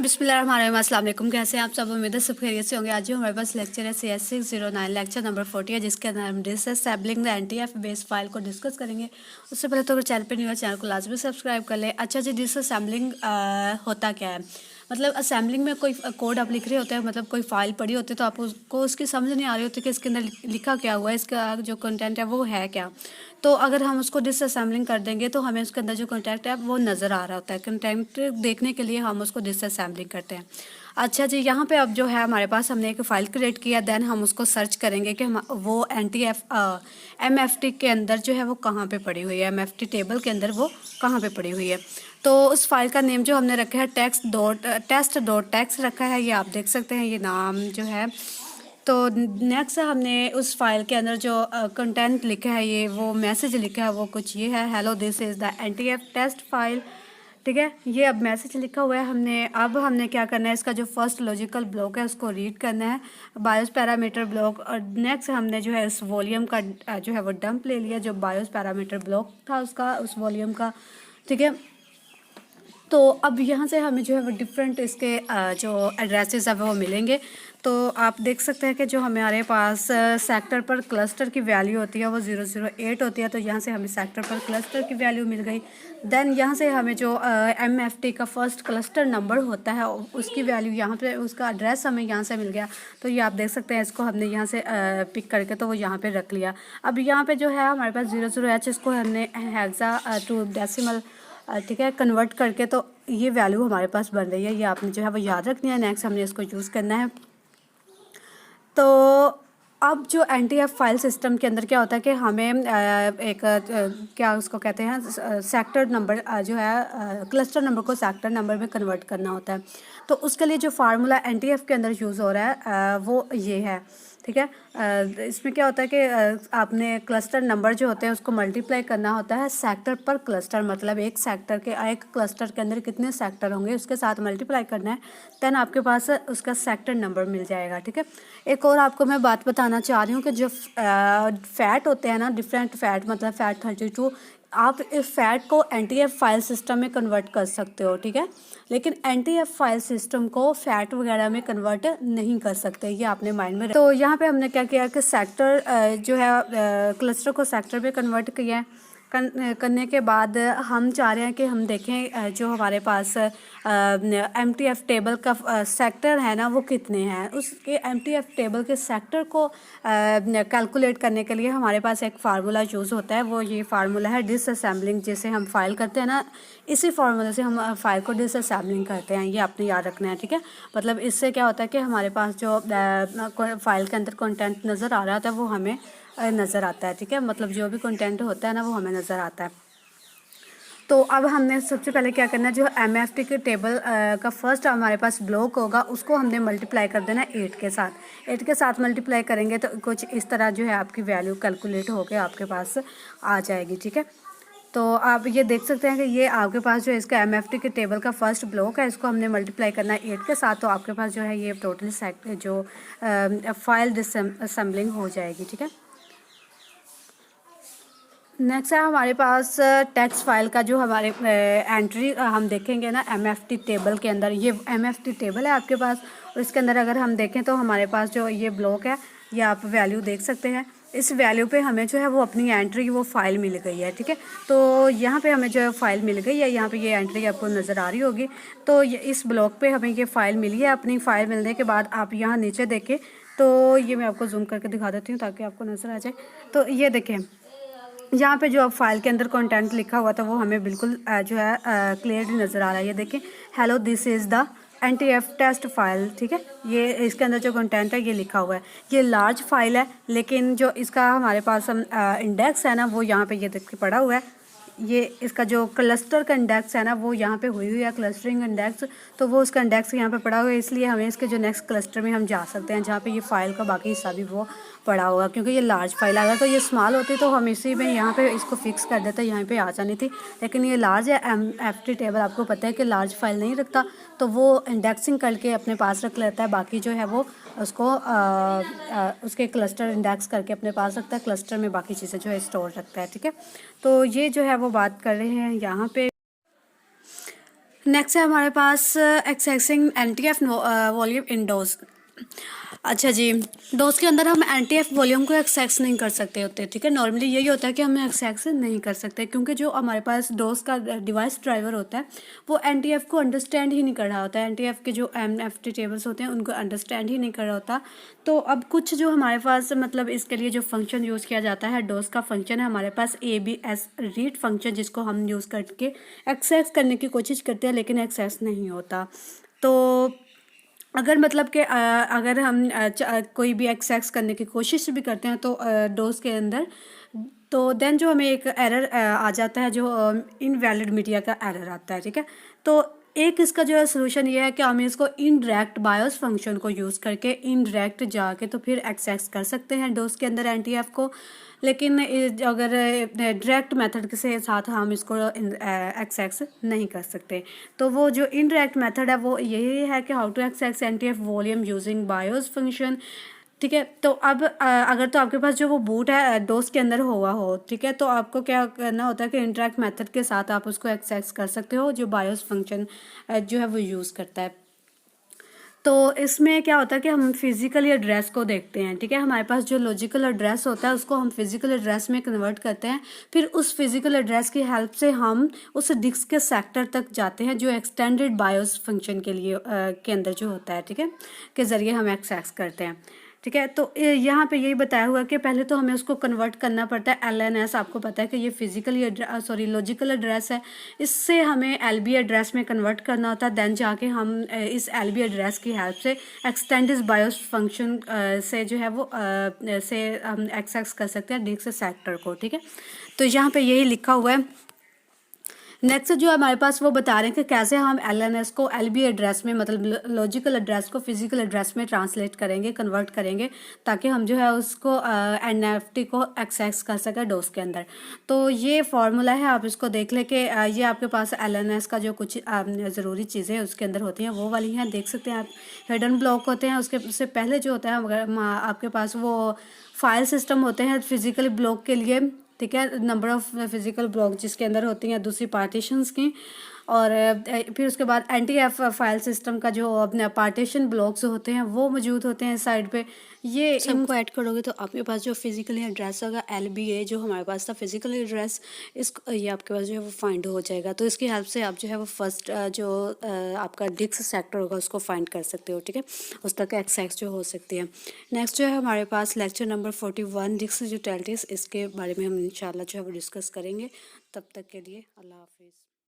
बिस्मिल्लाहिर्रहमानिर्रहीम। अस्सलाम वालेकुम। कैसे हैं आप सब? उम्मीद है सब खैरियत से होंगे। आज जो हमारे पास लेक्चर है CS609 लेक्चर नंबर 40 है, जिसके अंदर हम डिसएसेबलिंग द एनटीएफ बेस फाइल को डिस्कस करेंगे। उससे पहले तो अगर चैनल पे न्यू है, चैनल को लाजमी सब्सक्राइब कर ले। अच्छा जी, डिसएसेबलिंग होता क्या है? मतलब असेंबलिंग में कोई कोड आप लिख रहे होते हैं, मतलब कोई फाइल पड़ी होती है, तो आप उसको उसकी समझ नहीं आ रही होती कि इसके अंदर लिखा क्या हुआ है, इसका जो कंटेंट है वो है क्या। तो अगर हम उसको डिसअसेंबलिंग कर देंगे तो हमें उसके अंदर जो कंटेंट है वो नज़र आ रहा होता है। कंटेंट देखने के लिए हम उसको डिसअसेंबलिंग करते हैं। अच्छा जी, यहाँ पे अब जो है हमारे पास हमने एक फ़ाइल क्रिएट किया, देन हम उसको सर्च करेंगे कि हम वो MFT के अंदर जो है वो कहाँ पे पड़ी हुई है, MFT टेबल के अंदर वो कहाँ पे पड़ी हुई है। तो उस फाइल का नेम जो हमने रखा है टेस्ट.टेक्स्ट रखा है, ये आप देख सकते हैं, ये नाम जो है। तो नेक्स्ट हमने उस फाइल के अंदर जो कंटेंट लिखा है, ये वो मैसेज लिखा है वो कुछ ये है, hello this is the NTF test file. ठीक है, ये अब मैसेज लिखा हुआ है। हमने क्या करना है, इसका जो फर्स्ट लॉजिकल ब्लॉक है उसको रीड करना है, बायोस पैरामीटर ब्लॉक। और नेक्स्ट हमने जो है उस वॉल्यूम का जो है वो डंप ले लिया, जो बायोस पैरामीटर ब्लॉक था उसका, उस वॉल्यूम का। ठीक है, तो अब यहाँ से हमें जो है वो डिफरेंट इसके जो एड्रेसेस है वो मिलेंगे। तो आप देख सकते हैं कि जो हमारे पास सेक्टर पर क्लस्टर की वैल्यू होती है वो 008 होती है। तो यहाँ से हमें सेक्टर पर क्लस्टर की वैल्यू मिल गई। देन यहाँ से हमें जो MFT का फर्स्ट क्लस्टर नंबर होता है उसकी वैल्यू यहाँ पे, उसका एड्रेस हमें यहाँ से मिल गया। तो ये आप देख सकते हैं, इसको हमने यहाँ से पिक करके तो वो यहाँ पे रख लिया। अब यहाँ पे जो है हमारे पास 00H, इसको हमने हेक्सा टू डेसिमल ठीक है कन्वर्ट करके, तो ये वैल्यू हमारे पास बन रही है। ये आपने जो है वो याद रखनी है। नेक्स्ट हमने इसको यूज़ करना है। तो अब जो एनटीएफ फाइल सिस्टम के अंदर क्या होता है कि हमें क्या उसको कहते हैं, सेक्टर नंबर जो है क्लस्टर नंबर को सेक्टर नंबर में कन्वर्ट करना होता है। तो उसके लिए जो फार्मूला एनटीएफ के अंदर यूज़ हो रहा है वो ये है। ठीक है, इसमें क्या होता है कि आपने क्लस्टर नंबर जो होते हैं उसको मल्टीप्लाई करना होता है सेक्टर पर क्लस्टर, मतलब एक क्लस्टर के अंदर कितने सेक्टर होंगे उसके साथ मल्टीप्लाई करना है, देन आपके पास उसका सेक्टर नंबर मिल जाएगा। ठीक है, एक और आपको मैं बात बताना चाह रही हूँ कि जो फैट होते हैं ना, डिफरेंट फैट, मतलब फैट 32, आप इस फैट को एनटीएफ फाइल सिस्टम में कन्वर्ट कर सकते हो। ठीक है, लेकिन एनटीएफ फाइल सिस्टम को फैट वगैरह में कन्वर्ट नहीं कर सकते, ये आपने माइंड में। तो यहाँ पे हमने क्या किया कि सेक्टर जो है क्लस्टर को सेक्टर में कन्वर्ट किया है। करने के बाद हम चाह रहे हैं कि हम देखें जो हमारे पास MTF टेबल का सेक्टर है ना वो कितने हैं। उसके MTF टेबल के सेक्टर को कैलकुलेट करने के लिए हमारे पास एक फार्मूला यूज़ होता है, वो ये फार्मूला है डिसअसेंबलिंग। जैसे हम फाइल करते हैं ना, इसी फार्मूले से हम फाइल को डिसअसेंबलिंग करते हैं, ये आपने याद रखना है। ठीक है, मतलब इससे क्या होता है कि हमारे पास जो फाइल के अंदर कंटेंट नज़र आ रहा होता है वो हमें नज़र आता है। ठीक है, मतलब जो भी कंटेंट होता है ना वो हमें नज़र आता है। तो अब हमने सबसे पहले क्या करना है, जो MFT के टेबल का फर्स्ट हमारे पास ब्लॉक होगा उसको हमने मल्टीप्लाई कर देना 8 के साथ। 8 के साथ मल्टीप्लाई करेंगे तो कुछ इस तरह जो है आपकी वैल्यू कैलकुलेट होकर आपके पास आ जाएगी। ठीक है, तो आप ये देख सकते हैं कि ये आपके पास जो है इसका MFT के टेबल का फर्स्ट ब्लॉक है, इसको हमने मल्टीप्लाई करना है 8 के साथ। तो आपके पास जो है ये टोटली जो फाइल डिसअसेंबलिंग हो जाएगी। ठीक है, नेक्स्ट है हमारे पास टेक्स्ट फाइल का जो हमारे एंट्री हम देखेंगे ना MFT टेबल के अंदर। ये MFT टेबल है आपके पास, और इसके अंदर अगर हम देखें तो हमारे पास जो ये ब्लॉक है, ये आप वैल्यू देख सकते हैं। इस वैल्यू पे हमें जो है वो अपनी एंट्री वो फाइल मिल गई है। ठीक है, तो यहाँ पे हमें जो है फाइल मिल गई है, यहाँ पे ये एंट्री आपको नज़र आ रही होगी। तो इस ब्लॉक पे हमें ये फ़ाइल मिली है। अपनी फ़ाइल मिलने के बाद आप यहाँ नीचे देखें, तो ये मैं आपको जूम करके दिखा देती हूँ ताकि आपको नज़र आ जाए। तो ये देखें, यहाँ पे जो अब फाइल के अंदर कंटेंट लिखा हुआ था वो हमें बिल्कुल जो है क्लियरली नज़र आ रहा है। ये देखें, hello this is the NTF test file. ठीक है, ये इसके अंदर जो कंटेंट है ये लिखा हुआ है। ये लार्ज फाइल है, लेकिन जो इसका हमारे पास इंडेक्स है ना वो यहाँ पे ये देख के पड़ा हुआ है। ये इसका जो क्लस्टर का इंडेक्स है ना वो यहाँ पे हुई है क्लस्टरिंग इंडेक्स, तो वो उसका इंडेक्स यहाँ पे पड़ा हुआ है। इसलिए हमें इसके जो नेक्स्ट क्लस्टर में हम जा सकते हैं जहाँ पे ये फाइल का बाकी हिस्सा भी वो पड़ा होगा, क्योंकि ये लार्ज फाइल अगर तो ये स्मॉल होती तो हम इसी में यहाँ पे इसको फिक्स कर देते, यहाँ पे आ जानी थी। लेकिन ये लार्ज है, MFT टेबल आपको पता है कि लार्ज फाइल नहीं रखता, तो वो इंडेक्सिंग करके अपने पास रख लेता है। बाकी जो है वो उसको उसके क्लस्टर इंडेक्स करके अपने पास रखता है, क्लस्टर में बाकी चीज़ें जो है स्टोर रखता है। ठीक है, तो ये जो है वो बात कर रहे हैं यहाँ पे। नेक्स्ट है हमारे पास accessing NTF volume in dose. अच्छा जी, डोज के अंदर हम NTF वॉल्यूम को एक्सेस नहीं कर सकते होते, ठीक है। नॉर्मली यही होता है कि हम एक्सेस नहीं कर सकते क्योंकि जो हमारे पास डोज का डिवाइस ड्राइवर होता है वो NTF को अंडरस्टैंड ही नहीं कर रहा होता है। NTF के जो MFT टेबल्स होते हैं उनको अंडरस्टैंड ही नहीं कर रहा होता। तो अब कुछ जो हमारे पास मतलब इसके लिए जो फंक्शन यूज़ किया जाता है, डोज का फंक्शन है हमारे पास ABS रीड फंक्शन, जिसको हम यूज़ करके एक्सेस करने की कोशिश करते हैं लेकिन एक्सेस नहीं होता। तो अगर मतलब कि अगर हम कोई भी एक्सेस करने की कोशिश भी करते हैं तो डोज के अंदर, तो देन जो हमें एक एरर आ जाता है, जो इनवैलिड मीडिया का एरर आता है, ठीक है। तो एक इसका जो है सोल्यूशन ये है कि हम इसको इनडायरेक्ट बायोस फंक्शन को यूज़ करके इनडायरेक्ट जाके तो फिर एक्सेस कर सकते हैं डोज के अंदर NTF को। लेकिन अगर डायरेक्ट मेथड के साथ हम इसको एक्सेस नहीं कर सकते। तो वो जो इनडायरेक्ट मेथड है वो यही है कि how to access NTF volume using BIOS function, ठीक है। तो अब अगर तो आपके पास जो वो बूट है डोज के अंदर हुआ हो, ठीक है, तो आपको क्या करना होता है कि इंटरैक्ट मेथड के साथ आप उसको एक्सेस कर सकते हो जो बायोस फंक्शन जो है वो यूज़ करता है। तो इसमें क्या होता है कि हम फिजिकल एड्रेस को देखते हैं, ठीक है। हमारे पास जो लॉजिकल एड्रेस होता है उसको हम फिजिकल एड्रेस में कन्वर्ट करते हैं, फिर उस फिजिकल एड्रेस की हेल्प से हम उस डिस्क के सेक्टर तक जाते हैं जो एक्सटेंडेड बायोस फंक्शन के लिए के अंदर जो होता है, ठीक है, के ज़रिए हम एक्सेस करते हैं, ठीक है। तो यहाँ पे यही बताया हुआ कि पहले तो हमें उसको कन्वर्ट करना पड़ता है LNS। आपको पता है कि ये फिजिकली लॉजिकल एड्रेस है, इससे हमें LB एड्रेस में कन्वर्ट करना होता है। देन जाके हम इस LB एड्रेस की हेल्प से एक्सटेंडेड बायोस फंक्शन से जो है वो से हम एक्सेस कर सकते हैं डिस्क सेक्टर को, ठीक है। तो यहाँ पे यही लिखा हुआ है। नेक्स्ट जो हमारे पास वो बता रहे हैं कि कैसे हम LNS को LB एड्रेस में, मतलब लॉजिकल एड्रेस को फिजिकल एड्रेस में ट्रांसलेट करेंगे, कन्वर्ट करेंगे, ताकि हम जो है उसको NFT को एक्सेस कर सकें डोज के अंदर। तो ये फार्मूला है, आप इसको देख लें कि ये आपके पास LNS का जो कुछ ज़रूरी चीज़ें उसके अंदर होती हैं वो वाली हैं, देख सकते हैं आप। हिडन ब्लॉक होते हैं, उससे पहले जो होता है आपके पास वो फाइल सिस्टम होते हैं फिजिकल ब्लॉक के लिए, ठीक है। नंबर ऑफ फिजिकल ब्लॉक जिसके अंदर होती हैं दूसरी पार्टीशंस की, और फिर उसके बाद NTF फाइल सिस्टम का जो अपने पार्टीशन ब्लॉक्स होते हैं वो मौजूद होते हैं साइड पे। ये सबको ऐड करोगे तो आपके पास जो फिजिकली एड्रेस होगा LBA जो हमारे पास था फिजिकल एड्रेस, इस ये आपके पास जो है वो फाइंड हो जाएगा। तो इसकी हेल्प से आप जो है वो फर्स्ट जो आपका डिस्क सेक्टर होगा उसको फाइंड कर सकते हो, ठीक है। उस तक एक्सेस जो हो सकती है। नेक्स्ट जो है हमारे पास लेक्चर नंबर 41 डिस्क यूटिलिटीज, इसके बारे में हम इंशाल्लाह जो है वो डिस्कस करेंगे। तब तक के लिए अल्लाह हाफिज़।